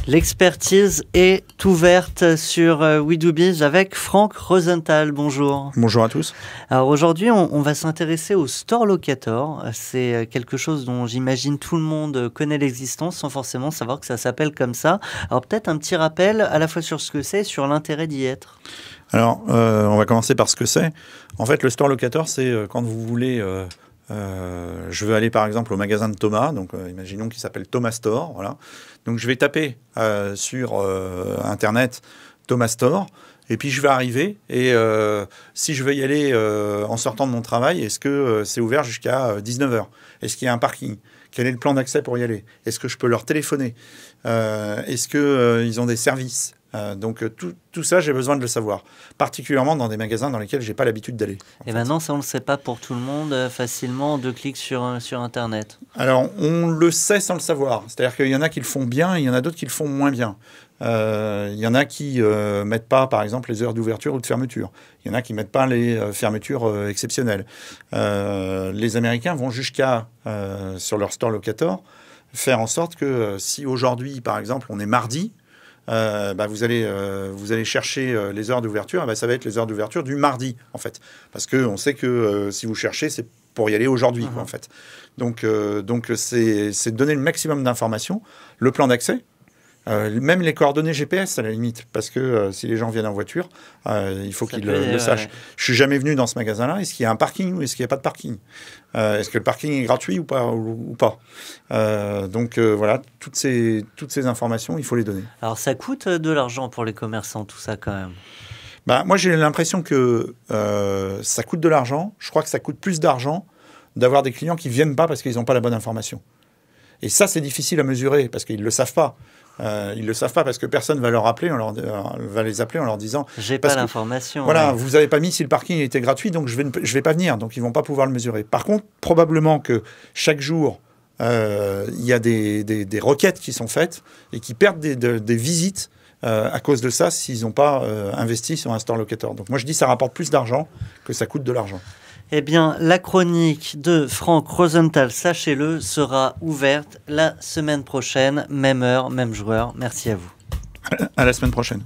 L'expertise est ouverte sur WeDoBiz avec Franck Rosenthal. Bonjour. Bonjour à tous. Alors aujourd'hui, on va s'intéresser au Store Locator. C'est quelque chose dont j'imagine tout le monde connaît l'existence sans forcément savoir que ça s'appelle comme ça. Alors peut-être un petit rappel à la fois sur ce que c'est et sur l'intérêt d'y être. Alors, on va commencer par ce que c'est. En fait, le Store Locator, c'est quand vous voulez... je veux aller par exemple au magasin de Thomas, donc imaginons qu'il s'appelle Thomas Store, voilà. Donc je vais taper sur internet Thomas Store, et puis je vais arriver, et si je veux y aller en sortant de mon travail, est-ce que c'est ouvert jusqu'à 19h? Est-ce qu'il y a un parking? Quel est le plan d'accès pour y aller? Est-ce que je peux leur téléphoner? Est-ce qu'ils ont des services? Donc tout ça, j'ai besoin de le savoir, particulièrement dans des magasins dans lesquels j'ai pas l'habitude d'aller. Et maintenant, ça on le sait pas pour tout le monde facilement en 2 clics sur Internet. Alors, on le sait sans le savoir. C'est-à-dire qu'il y en a qui le font bien et il y en a d'autres qui le font moins bien. Il y en a qui mettent pas, par exemple, les heures d'ouverture ou de fermeture. Il y en a qui mettent pas les fermetures exceptionnelles. Les Américains vont jusqu'à, sur leur Store Locator, faire en sorte que si aujourd'hui, par exemple, on est mardi, vous allez chercher les heures d'ouverture, ça va être les heures d'ouverture du mardi, en fait. Parce qu'on sait que si vous cherchez, c'est pour y aller aujourd'hui, en fait. Donc c'est donner le maximum d'informations, le plan d'accès, même les coordonnées GPS à la limite, parce que si les gens viennent en voiture, il faut qu'ils le sachent. Je suis jamais venu dans ce magasin-là. Est-ce qu'il y a un parking ou est-ce qu'il n'y a pas de parking? Est-ce que le parking est gratuit ou pas, voilà, toutes ces informations, il faut les donner. Alors ça coûte de l'argent pour les commerçants, tout ça quand même. Moi j'ai l'impression que ça coûte de l'argent. Je crois que ça coûte plus d'argent d'avoir des clients qui viennent pas parce qu'ils n'ont pas la bonne information. Et ça, c'est difficile à mesurer parce qu'ils ne le savent pas. Ils ne le savent pas parce que personne va leur appeler, va les appeler en leur disant « J'ai pas l'information. » Voilà, vous n'avez pas mis si le parking était gratuit, donc je vais pas venir. Donc, ils ne vont pas pouvoir le mesurer. Par contre, probablement que chaque jour, il y a des requêtes qui sont faites et qui perdent des visites à cause de ça s'ils n'ont pas investi sur un Store Locator. Donc, moi, je dis que ça rapporte plus d'argent que ça coûte de l'argent. Eh bien, la chronique de Franck Rosenthal, sachez-le, sera ouverte la semaine prochaine, même heure, même joueur. Merci à vous. À la semaine prochaine.